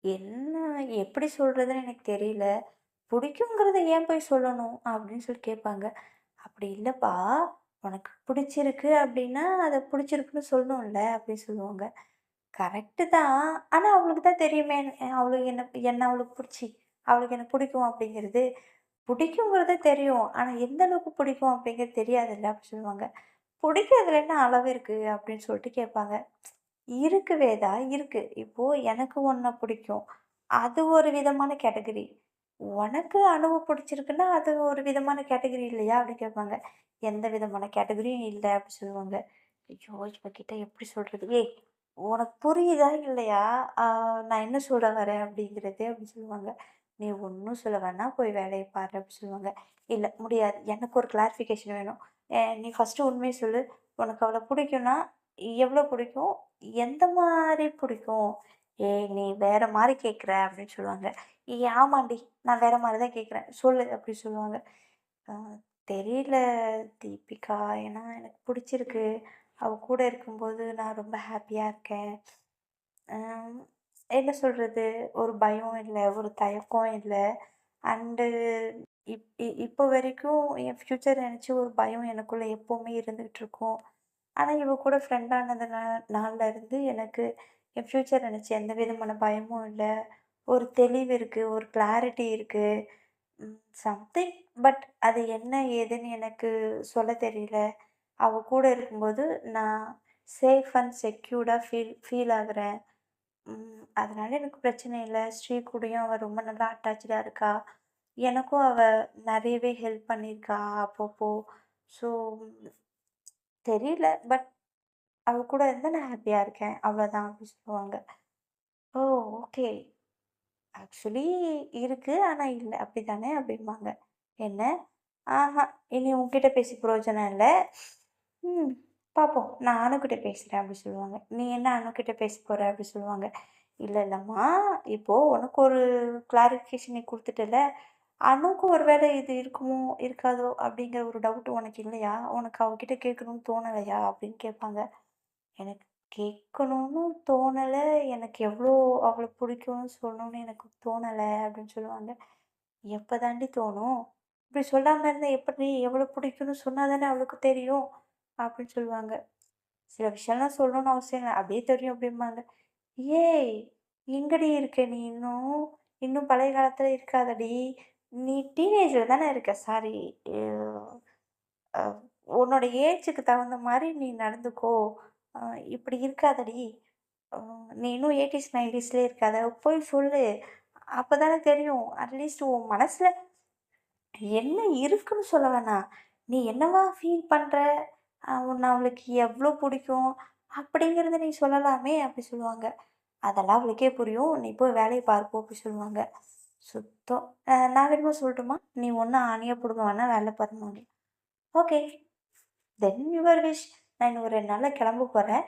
Speaker 1: "என்ன எப்படி சொல்றதுன்னு எனக்கு தெரியல. பிடிக்குங்கிறத ஏன் போய் சொல்லணும்?" அப்படின்னு சொல்லி கேட்பாங்க. "அப்படி இல்லப்பா, உனக்கு பிடிச்சிருக்கு அப்படின்னா, அத பிடிச்சிருக்குன்னு சொல்லணும்ல" அப்படின்னு சொல்லுவாங்க. கரெக்ட்டு தான். ஆனா அவளுக்கு தான் தெரியுமே, அவளுக்கு என்ன என்ன அவளுக்கு அவளுக்கு என்ன பிடிக்கும் அப்படிங்கிறது. பிடிக்குங்கிறது தெரியும். ஆனா எந்த அளவுக்கு பிடிக்கும் அப்படிங்கிறது தெரியாதுல்ல அப்படி சொல்லுவாங்க. "பிடிக்கிறதுல என்ன அளவு இருக்கு?" அப்படின்னு சொல்லிட்டு கேட்பாங்க. இருக்கு வேதா, இருக்கு. இப்போ எனக்கு உன்ன பிடிக்கும். அது ஒரு விதமான கேட்டகரி. உனக்கு அணுவ பிடிச்சிருக்குன்னா, அது ஒரு விதமான கேட்டகரி இல்லையா? அப்படி கேட்பாங்க. எந்த விதமான கேட்டகரியும் இல்ல அப்படி சொல்லுவாங்க. ஐயோ! இவகிட்ட எப்படி சொல்றது? ஏய்! உனக்கு புரியுதா இல்லையா? ஆ நான் என்ன சொல்ல வரேன் அப்படிங்கிறது அப்படி சொல்லுவாங்க. நீ ஒண்ணும் சொல்ல வேணாம். போய் வேலைய பாரு அப்படி சொல்லுவாங்க. இல்ல முடியாது. எனக்கு ஒரு கிளாரிஃபிகேஷன் வேணும். நீ ஃபர்ஸ்ட்டு உண்மைய சொல்லு. உனக்கு அவள பிடிக்கும்னா, எவ்வளோ பிடிக்கும்? எந்த மாரி பிடிக்கும்? ஏய்! நீ வேற மாரி கேட்குற அப்படின்னு சொல்லுவாங்க. ஆமாண்டி. நான் வேற மாரி தான் கேட்குறேன். சொல்லு அப்படி சொல்லுவாங்க. அ தெரியல தீபிகா. ஏன்னா எனக்கு பிடிச்சிருக்கு. அவ கூட இருக்கும்போது நான் ரொம்ப ஹாப்பியா இருக்கேன். அ என்ன சொல்றது? ஒரு பயம் இல்ல, ஒரு தயக்கம் இல்ல. அண்டு இப்போ வரைக்கும் என் ஃப்யூச்சர் நெனச்சு ஒரு பயம் எனக்குள்ள எப்பவுமே இருந்துகிட்டு இருக்கும். ஆனா, இவ கூட ஃப்ரெண்ட் நாள்ல இருந்து எனக்கு என் ஃப்யூச்சர் நெனச்சு எந்த விதமான பயமும் இல்ல. ஒரு தெளிவு இருக்கு, ஒரு கிளாரிட்டி இருக்கு. சம்திங் பட் அது என்ன ஏதுன்னு எனக்கு சொல்ல தெரியல. அவ கூட இருக்கும்போது நான் சேஃப் அண்ட் செக்யூர்டா ஃபீல் ஆகுறேன். அதனால எனக்கு பிரச்சனை இல்ல. ஸ்ரீ கூடயும் அவ ரொம்ப நல்லா அட்டாச்டா இருக்கா. எனக்கும் அவ நெறையவே ஹெல்ப் பண்ணியிருக்கா அப்பப்போ. ஸோ தெரியல. பட் அவ கூட இருந்தா நான் ஹேப்பியா இருக்கேன். அவ்வளோதான் அப்டி சொல்லுவாங்க. ஓ! ஓகே. ஆக்சுவலி இருக்கு. ஆனா இல்ல. அப்படிதானே? அப்படிம்பாங்க. என்ன? ஆஹா! இனி உன்கிட்ட பேசி பிரயோஜனம் இல்ல. ம். பார்ப்போம். நான் அணுகிட்ட பேசுறேன் அப்படி சொல்லுவாங்க. நீ என்ன அணுகிட்ட பேச போற? அப்படி சொல்லுவாங்க. இல்ல இல்லம்மா, இப்போ உனக்கு ஒரு கிளாரிஃபிகேஷன் நீ குடுத்துட்டல்ல. அணுக்கு ஒரு வேளை இது இருக்குமோ, இருக்காதோ அப்படிங்கிற ஒரு டவுட் உனக்கு இல்லையா? உனக்கு அவகிட்ட கேட்கணும்னு தோணலையா? அப்படின்னு கேட்பாங்க. எனக்கு கேட்கணும்னு தோணல. எனக்கு எவ்ளோ அவள பிடிக்கும்னு சொல்லணும்னு எனக்கு தோணல அப்படின்னு சொல்லுவாங்க. எப்ப தாண்டி தோணும்? இப்படி சொல்லாம இருந்தா எப்படி? எவ்வளோ பிடிக்கும்னு சொன்னா தானே அவளுக்கு தெரியும். அப்படின்னு சொல்லுவாங்க. சில விஷயம்லாம் சொல்லணும்னு அவசியம் இல்ல. அப்படியே தெரியும் அப்படிம்பாங்க. ஏய்! எங்கடி இருக்க நீ இன்னும்? இன்னும் பழைய காலத்துல இருக்காதடி. நீ டீனேஜ்ல தானே இருக்க. சாரி. அ உன்னோட ஏஜுக்கு தகுந்த மாரி நீ நடந்துக்கோ. அ இப்படி இருக்காதடி. அ நீ இன்னும் 80ஸ், 90ஸ்லயே இருக்காத. போய் சொல்லு. அப்பதானே தெரியும். அட்லீஸ்ட் உன் மனசுல என்ன இருக்குன்னு சொல்ல வேணாம். நீ என்னவா ஃபீல் பண்ற? உன்ன அவளுக்கு எவ்ளோ புடிக்கும்? அப்படிங்கிறத நீ சொல்லலாமே! அப்படி சொல்லுவாங்க. அதெல்லாம் அவளுக்கே புரியும். நீ போய் வேலைய பாரு போ! அப்படி சொல்லுவாங்க. சுத்தம். நான் வேணுமா சொல்லட்டுமா? நீ ஒண்ணு ஆணியா புடுங்க வேணாம், வேல பாரும்பாங்க. ஓகே. Then your wish. நான் இன்னும் ஒரு 2 நாள்ல கிளம்ப போறேன்.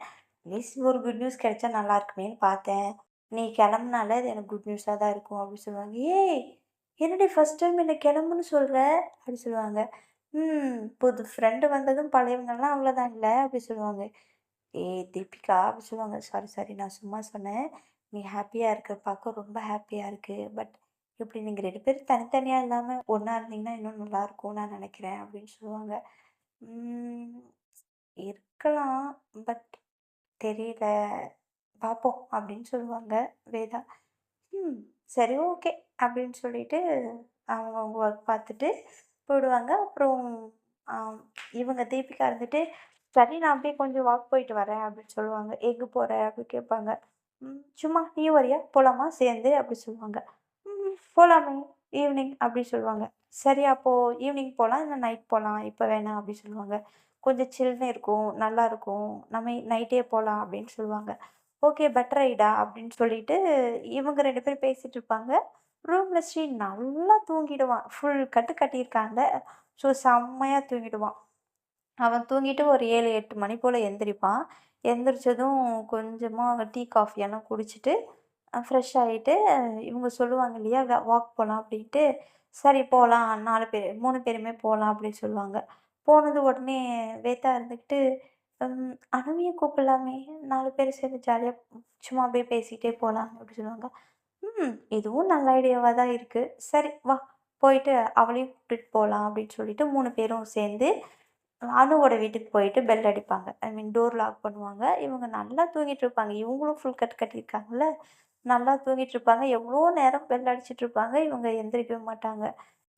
Speaker 1: அட்லீஸ்ட் ஒரு குட் நியூஸ் கிடைச்சா நல்லா இருக்குமேன்னு பார்த்தேன். நீ கிளம்புனாலே அது எனக்கு குட் நியூஸா தான் இருக்கும் அப்படி சொல்லுவாங்க. ஏய்! என்னடி ஃபர்ஸ்ட் டைம் என்ன கிளம்புன்னு சொல்ற? அப்படி சொல்லுவாங்க. புது ஃப்ரெண்டு வந்ததும் பழையவங்கலாம் அவ்வளோதான் இல்ல அப்படி சொல்லுவாங்க. ஏய் தீபிகா அப்படி சொல்லுவாங்க. சாரி சாரி நான் சும்மா சொன்னேன். நீ ஹேப்பியா இருக்கிற பார்க்க ரொம்ப ஹேப்பியா இருக்கு. பட் இப்படி நீங்க 2 பேரும் தனித்தனியா இல்லாம ஒண்ணா இருந்தீங்கன்னா இன்னும் நல்லாயிருக்கும்னு நான் நினைக்கிறேன் அப்படின்னு சொல்லுவாங்க. ம். இருக்கலாம். பட் தெரியல. பார்ப்போம் அப்படின்னு சொல்லுவாங்க வேதா. ம். சரி ஓகே. அப்படின்னு சொல்லிட்டு அவங்கவங்க ஒர்க் பார்த்துட்டு போயிடுவாங்க. அப்புறம் அ இவங்க தீபிகா இருந்துட்டு, "சரி நான் அப்படியே கொஞ்சம் வாக் போயிட்டு வரேன்" அப்படின்னு சொல்லுவாங்க. "எங்க போற?" அப்படின்னு கேட்பாங்க. சும்மா நீயும் வரியா? போலாமா சேர்ந்து?" அப்படி சொல்லுவாங்க. போலாமே ஈவினிங்" அப்படி சொல்லுவாங்க. "சரி அப்போ ஈவினிங் போலாம், இல்ல நைட் போலாம். இப்ப வேணாம்" அப்படி சொல்லுவாங்க. "கொஞ்சம் சில்லுன்னு இருக்கும், நல்லாருக்கும். நம்ம நைட்டே போலாம்" அப்படின்னு சொல்லுவாங்க. "ஓகே பெட்டர் ஐடியா" அப்படின்னு சொல்லிட்டு இவங்க 2 பேரும் பேசிட்டு இருப்பாங்க. ரூம்ல ஸ்ரீ நல்லா தூங்கிடுவான். ஃபுல் கட்டு கட்டியிருக்கான்ல. ஸோ செம்மையா தூங்கிடுவான். அவன் தூங்கிட்டு ஒரு 7, 8 மணி போல எந்திரிப்பான். எந்திரிச்சதும் கொஞ்சமா டீ, காஃபி எல்லாம் குடிச்சிட்டு, ஃப்ரெஷ் ஆயிட்டு, இவங்க சொல்லுவாங்க இல்லையா, வாக் போலாம் அப்படின்ட்டு, "சரி போலாம் 4 பேரு 3 பேருமே போலாம்" அப்படின்னு சொல்லுவாங்க. போனது உடனே வேதா இருந்துக்கிட்டு, "அனுவையும் கூப்பிடலாமே 4 பேரும் சேர்ந்து ஜாலியா சும்மா அப்படியே பேசிட்டே போலாம்" அப்படி சொல்லுவாங்க. இதுவும் நல்ல ஐடியாவா தான் இருக்கு. சரி வா! போயிட்டு அவளையும் கூட்டிட்டு போலாம் அப்படின்னு சொல்லிட்டு 3 பேரும் சேர்ந்து அனுவோட வீட்டுக்கு போயிட்டு பெல் அடிப்பாங்க. ஐ மீன் டோர் லாக் பண்ணுவாங்க. இவங்க நல்லா தூங்கிட்டு இருப்பாங்க. இவங்களும் ஃபுல் கட் கட்டியிருக்காங்கல்ல. நல்லா தூங்கிட்டு இருப்பாங்க. எவ்வளோ நேரம் பெல் அடிச்சுட்டு இருப்பாங்க. இவங்க எந்திரிக்கவே மாட்டாங்க.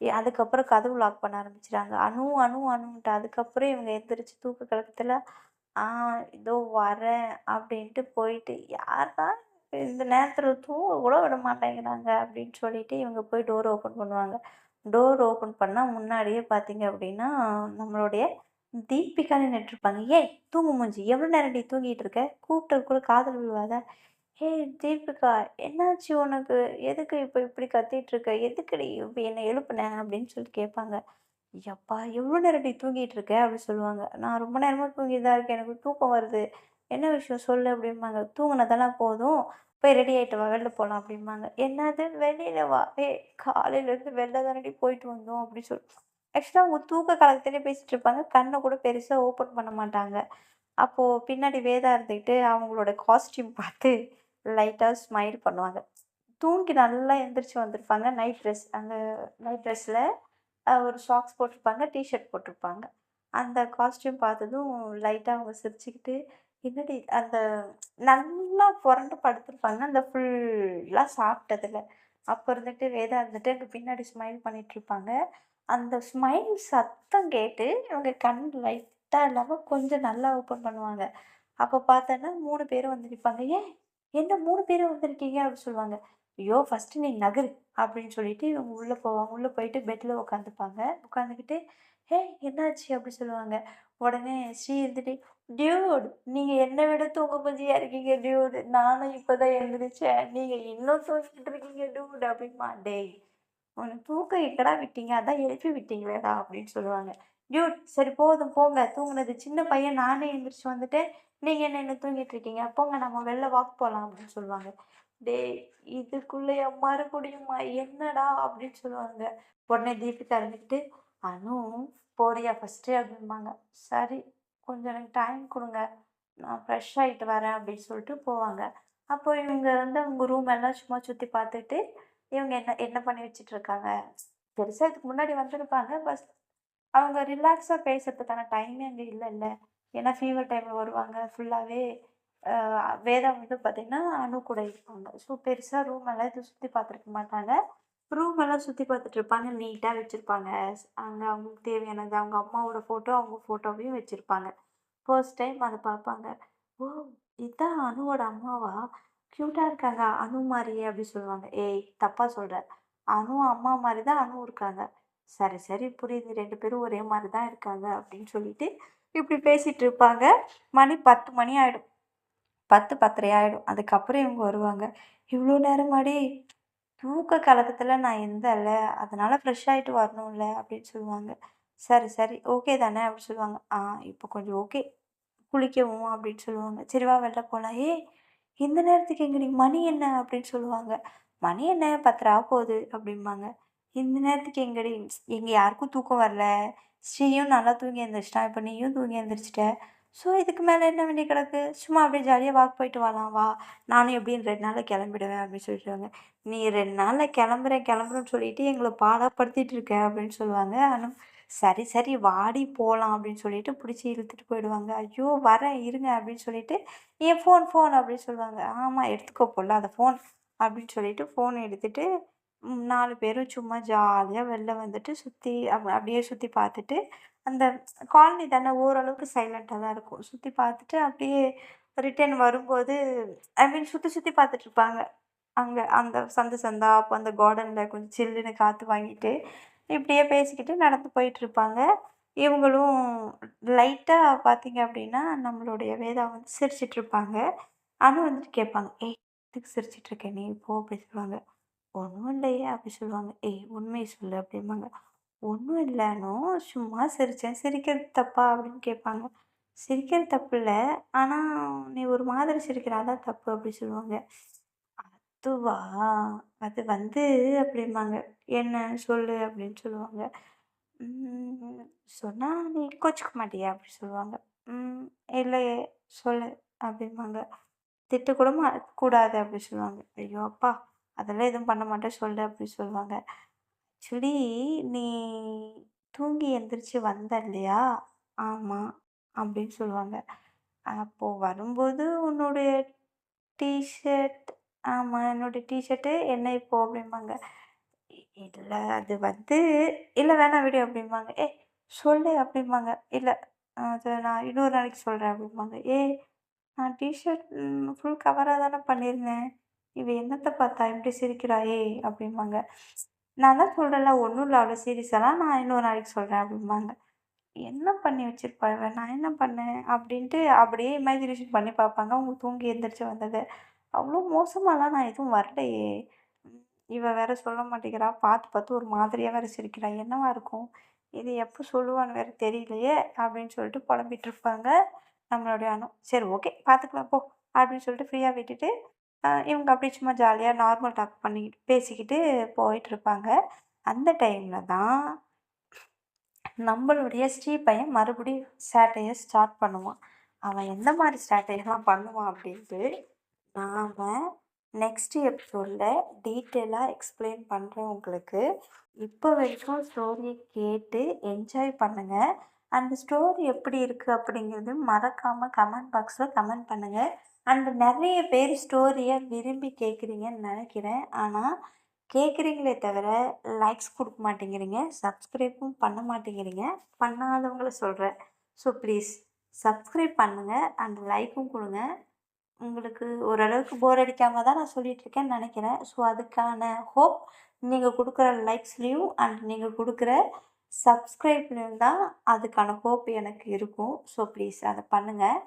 Speaker 1: அதுக்கப்புறம் கதவு லாக் பண்ண ஆரம்பிச்சுட்டாங்க. அனு, அனு, அனுன்ட்டு. அதுக்கப்புறம் இவங்க எந்திரிச்சு தூக்க கலக்கத்துல, "ஆ இதோ வரேன்" அப்படின்ட்டு போயிட்டு, யார்டா இந்த நேரத்தில தூங்க கூட விட மாட்டேங்கிறாங்க அப்படின்னு சொல்லிட்டு இவங்க போய் டோர் ஓப்பன் பண்ணுவாங்க. டோர் ஓப்பன் பண்ணா முன்னாடியே பார்த்தீங்க அப்படின்னா, நம்மளுடைய தீபிகா நின்னுட்டுருப்பாங்க. "ஏய் தூங்கு மூஞ்சி! எவ்வளோ நேரம்டி தூங்கிட்டு இருக்க? கூப்பிட்டது கூட காதுல விழுவாதா?" "ஏய் தீபிகா என்னாச்சு உனக்கு? எதுக்கு இப்ப இப்படி கத்திட்டு இருக்க? எதுக்குடி இப்ப என்ன எழுப்புன?" அப்படின்னு சொல்லிட்டு கேட்பாங்க. "யப்பா! எவ்வளோ நேரம்டி தூங்கிட்டு இருக்க?" அப்படி சொல்லுவாங்க. "நான் ரொம்ப நேரமா தூங்கிட்டு தான் இருக்கேன். எனக்கு தூக்கம் வருது." "என்ன விஷயம் சொல்லு?" அப்படிம்பாங்க. "தூங்குனதெல்லாம் போதும். போய் ரெடி ஆயிட்டு வா, வெளில போலாம்." அப்படிம்பாங்க. "என்னது வெளில வா? ஏய் காலையிலேருந்து வெளில தானடி போயிட்டு வந்தோம்." அப்படி ஆக்சுவலா அவங்க தூக்க கலக்கத்திலே பேசிட்டு இருப்பாங்க. கண்ண கூட பெருசா ஓப்பன் பண்ண மாட்டாங்க. அப்போ பின்னாடி வேதா இருந்துகிட்டு அவங்களோட காஸ்டியூம் பார்த்து லைட்டா ஸ்மைல் பண்ணுவாங்க. தூங்கி நல்லா எந்திரிச்சு வந்திருப்பாங்க. அந்த நைட் ட்ரெஸ்ல ஒரு சாக்ஸ் போட்டிருப்பாங்க, டீ ஷர்ட் போட்டிருப்பாங்க. அந்த காஸ்டியூம் பார்த்ததும் லைட்டா அவங்க சிரிச்சுக்கிட்டு, என்னடி அந்த நல்லா புரண்டு படுத்திருப்பாங்க. அந்த ஃபுல்லா சாப்பிட்டதுல. அப்ப இருந்துட்டு வேதா இருந்துட்டு அங்க பின்னாடி ஸ்மைல் பண்ணிட்டுருப்பாங்க. அந்த ஸ்மைல் சத்தம் கேட்டு இவங்க கண் லைட்டா இல்லாம கொஞ்சம் நல்லா ஓப்பன் பண்ணுவாங்க. அப்ப பார்த்தோன்னா 3 பேரும் வந்து நிப்பாங்க. "ஏன் என்ன 3 பேரும் வந்திருக்கீங்க?" அப்படி சொல்லுவாங்க. "ஐயோ! ஃபர்ஸ்ட்டு நீ நகரு" அப்படின்னு சொல்லிட்டு இவங்க உள்ள போவாங்க. உள்ள போயிட்டு பெட்ல உட்காந்துப்பாங்க. உட்காந்துக்கிட்டு, "ஏய் என்னாச்சு?" அப்படி சொல்லுவாங்க. உடனே ஸ்ரீ இருந்துட்டு, "டியூட் நீங்க என்ன விட தூங்க மூஞ்சியா இருக்கீங்க டியூட். நானும் இப்ப தான் எந்திரிச்சேன். நீங்க இன்னும் தூங்கிட்டு இருக்கீங்க டியூட்" அப்படிம்பா. "டேய் உன்ன தூக்கம் எங்கடா விட்டீங்க? அதான் எழுப்பி விட்டீங்களேடா" அப்படின்னு சொல்லுவாங்க. "டியூட் சரி போதும் போங்க. தூங்குனது சின்ன பையன் நானே எந்திரிச்சு வந்துட்டேன். நீங்க என்ன இன்னும் தூங்கிட்டு இருக்கீங்க. போங்க நம்ம வெளில வாக் போலாம்" அப்படின்னு சொல்லுவாங்க. "டேய் இதுக்குள்ளயா மறுபடியுமா? என்னடா?" அப்படின்னு சொல்லுவாங்க. உடனே தீபிகா இருந்துக்கிட்டு, "அனு போறியா ஃபர்ஸ்ட்டு?" அப்படிம்பாங்க. "சரி கொஞ்சம் எனக்கு டைம் குடுங்க. நான் ஃப்ரெஷ் ஆயிட்டு வரேன்" அப்படின்னு சொல்லிட்டு போவாங்க. அப்போ இவங்க வந்து அவங்க ரூம் எல்லாம் சும்மா சுத்தி பார்த்துட்டு, இவங்க என்ன என்ன பண்ணி வச்சுட்டுருக்காங்க, பெருசா இதுக்கு முன்னாடி வந்திருப்பாங்க. அவங்க ரிலாக்ஸா பேசுறதுக்கான டைமே அங்க இல்லல்ல. ஏன்னா ஃபீவர் டைம்ல வருவாங்க. ஃபுல்லாவே அ வேதா வந்து பார்த்தீங்கன்னா, அனு கூட இருப்பாங்க. ஸோ பெருசா ரூம் எல்லாம் எதுவும் சுத்தி பார்த்துருக்க மாட்டாங்க. ரூம் எல்லாம் சுத்தி பார்த்துட்டு இருப்பாங்க. நீட்டா வச்சிருப்பாங்க. அங்க அவங்களுக்கு தேவையானது அவங்க அம்மாவோட ஃபோட்டோ, அவங்க ஃபோட்டோவையும் வச்சிருப்பாங்க. ஃபர்ஸ்ட் டைம் அத பார்ப்பாங்க. "ஓ! இதான் அனுவோட அம்மாவா? கியூட்டா இருக்காங்க. அனு மாரியே" அப்படி சொல்லுவாங்க. "ஏய்! தப்பா சொல்ற. அனு அம்மா மாரி தான் அனு இருக்காங்க." "சரி, சரி புரியுது. 2 பேரும் ஒரே மாரி தான் இருக்காங்க." அப்படின்னு சொல்லிட்டு இப்படி பேசிட்டு இருப்பாங்க. மணி 10 மணி ஆயிடும். 10, 10:30 ஆயிடும். அதுக்கப்புறம் இவங்க வருவாங்க. "இவ்ளோ நேரமாடி? தூக்க கலக்கத்துல நான் எந்தல. அதனால ஃப்ரெஷ் ஆயிட்டு வரணும்ல." அப்படின்னு சொல்லுவாங்க. "சரி, சரி. ஓகே தானே?" அப்படி சொல்லுவாங்க. இப்போ கொஞ்சம் ஓகே. குளிக்கவும் அப்படின்னு சொல்லுவாங்க. "சரி வா வெளில போலாம்." "ஏய்! இந்த நேரத்துக்கு எங்கடி? மணி என்ன?" அப்படின்னு சொல்லுவாங்க. "மணி என்ன 10:30 ஆகப்போகுது" அப்படிம்பாங்க. "இந்த நேரத்துக்கு எங்கடி? எங்க யாருக்கும் தூக்கம் வரல. ஸ்ரீயும் நல்லா தூங்கி எந்திரிச்சிட்டான். இப்ப நீயும் தூங்கி எந்திரிச்சிட்ட. ஸோ இதுக்கு மேல என்ன வேண்டி கிடக்கு? சும்மா அப்படியே ஜாலியா வாக் போயிட்டு வரலாம் வா. நானும் எப்படியும் 2 நாள்ல கிளம்பிடுவேன்" அப்படின்னு சொல்லிடுவாங்க. "நீ 2 நாள்ல கிளம்புறேன் கிளம்புறேன்னு சொல்லிட்டு எங்கள பாடாப்படுத்திட்டு இருக்க" அப்படின்னு சொல்லுவாங்க. ஆனா சரி, சரி வாடி போலாம் அப்படின்னு சொல்லிட்டு புடிச்சு இழுத்துட்டு போயிடுவாங்க. ஐயோ! வரேன் இருங்க அப்படின்னு சொல்லிட்டு, என் ஃபோன் அப்படின்னு சொல்லுவாங்க. ஆமா எடுத்துக்கோ பொல்லாத ஃபோன் அப்படின்னு சொல்லிட்டு ஃபோன் எடுத்துட்டு 4 பேரும் சும்மா ஜாலியா வெளில வந்துட்டு சுத்தி அப்படியே சுத்தி பார்த்துட்டு, அந்த காலனி தானே ஓரளவுக்கு சைலண்ட்டா தான் இருக்கும். சுத்தி பார்த்துட்டு அப்படியே ரிட்டர்ன் வரும்போது ஐ மீன் சுத்தி சுத்தி பார்த்துட்டுருப்பாங்க. அங்க அந்த சந்தா, அப்ப அந்த கார்டன்ல கொஞ்சம் சில்லுன்னு காத்து வாங்கிட்டு, இப்படியே பேசிக்கிட்டு நடந்து போயிட்டுருப்பாங்க. இவங்களும் லைட்டா பார்த்தீங்க அப்படின்னா, நம்மளுடைய வேதா வந்து சிரிச்சுட்ருப்பாங்க. அனு வந்துட்டு கேட்பாங்க, "ஏய்! எதுக்கு சிரிச்சுட்ருக்க நீ? போ" அப்படி சொல்லுவாங்க. "ஒண்ணும் இல்லையே" அப்படி சொல்லுவாங்க. "ஏய்! உண்மைய சொல்லு" அப்படிம்பாங்க. "ஒண்ணும் இல்ல அனு, சும்மா சிரிச்சேன். சிரிக்கிறது தப்பா?" அப்படின்னு கேட்பாங்க. "சிரிக்கிறது தப்பு இல்ல. ஆனா நீ ஒரு மாதிரி சிரிக்கிற அதான் தப்பு" அப்படி சொல்லுவாங்க. "அதுவா? அது வந்து" அப்படிம்பாங்க. "என்ன சொல்லு" அப்படின்னு சொல்லுவாங்க. ம் "சொன்னா நீ கோச்சுக்க மாட்டியா?" அப்படி சொல்லுவாங்க. "ம் இல்லையே, சொல்லு" அப்படிம்பாங்க. "திட்டக்கூட கூடாது" அப்படி சொல்லுவாங்க. "ஐயோ அப்பா! அதெல்லாம் எதுவும் பண்ண மாட்டேன் சொல்லு" அப்படி சொல்லுவாங்க. "ஆக்சுவலி நீ தூங்கி எந்திரிச்சு வந்த இல்லையா?" "ஆமா" அப்படின்னு சொல்லுவாங்க. "அப்போ வரும்போது உன்னுடைய டீ-ஷர்ட்" "ஆமா என்னோட டீ-ஷர்ட்டு என்ன இப்போ?" அப்படிம்பாங்க. இல்ல அது வந்து" "இல்ல வேணாம் விடு" அப்படிம்பாங்க. "ஏய் சொல்லு" அப்படிம்பாங்க. "இல்ல அது நான் இன்னொரு நாளைக்கு சொல்றேன்" அப்படிம்பாங்க. "ஏய் நான் டீ-ஷர்ட் ஃபுல் கவரா தானே பண்ணியிருந்தேன். இவ என்னத்த பார்த்தா இப்படி சிரிக்கிறா ஏய்" அப்படிம்பாங்க. "நான் தான் சொல்றேன்ல ஒண்ணும் இல்ல அவ்வளோ சீரியஸாலாம் நான் இன்னொரு நாளைக்கு சொல்றேன்" அப்படிம்பாங்க. "என்ன பண்ணி வச்சிருப்பா இவ? நான் என்ன பண்ணேன்?" அப்படின்ட்டு அப்படியே இமேஜினேஷன் பண்ணி பார்ப்பாங்க. அவங்க தூங்கி எந்திரிச்சு வந்தத. "அவ்ளோ மோசமாலாம் நான் எதுவும் வரலையே! ம் இவ வேற சொல்ல மாட்டேங்கிறா. பார்த்து பார்த்து ஒரு மாதிரியா வேற சிரிக்கிறா. என்னவா இருக்கும்? இது எப்போ சொல்லுவான்னு வேற தெரியலையே!" அப்படின்னு சொல்லிட்டு புலம்பிட்டுருப்பாங்க. நம்மளுடைய அனு. "சரி ஓகே பார்த்துக்கலாம் போ" அப்படின்னு சொல்லிட்டு ஃப்ரீயா விட்டுட்டு, இவங்க அப்படியே சும்மா ஜாலியா நார்மல் டாக் பண்ணிக்கிட்டு பேசிக்கிட்டு போயிட்டுருப்பாங்க. அந்த டைம்ல தான் நம்மளுடைய ஸ்ரீ பையன் மறுபடியும் சேட்டைய ஸ்டார்ட் பண்ணுவான். அவன் எந்த மாரி சேட்டையெல்லாம் பண்ணுவான் அப்படின்ட்டு, நாம நெக்ஸ்ட் எபிசோடில் டீட்டெயிலாக எக்ஸ்பிளைன் பண்ணுறேன் உங்களுக்கு. இப்போ வரைக்கும் ஸ்டோரியை கேட்டு என்ஜாய் பண்ணுங்கள். அந்த ஸ்டோரி எப்படி இருக்குது அப்படிங்கிறது மறக்காமல் கமெண்ட் பாக்ஸில் கமெண்ட் பண்ணுங்கள். அண்ட் நிறைய பேர் ஸ்டோரியை விரும்பி கேட்குறீங்கன்னு நினைக்கிறேன். ஆனால் கேட்குறீங்களே தவிர லைக்ஸ் கொடுக்க மாட்டேங்கிறீங்க, சப்ஸ்கிரைப்பும் பண்ண மாட்டேங்கிறீங்க. பண்ணாதவங்கள சொல்கிறேன். ஸோ ப்ளீஸ் சப்ஸ்கிரைப் பண்ணுங்கள் அண்ட் லைக்கும் கொடுங்க. உங்களுக்கு ஓரளவுக்கு போர் அடிக்காமல் தான் நான் சொல்லிகிட்ருக்கேன்னு நினைக்கிறேன். ஸோ அதுக்கான ஹோப் நீங்கள் கொடுக்குற லைக்ஸ்லேயும் அண்ட் நீங்கள் கொடுக்குற சப்ஸ்கிரைப்லேயும் தான் அதுக்கான ஹோப் எனக்கு இருக்கும். ஸோ ப்ளீஸ் அதை பண்ணுங்கள்.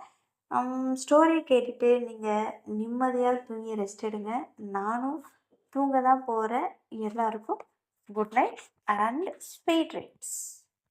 Speaker 1: ஸ்டோரி கேட்டுட்டு நீங்கள் நிம்மதியாக தூங்கி ரெஸ்ட் எடுங்க. நானும் தூங்க தான் போகிறேன். எல்லாருக்கும் good night and sweet dreams.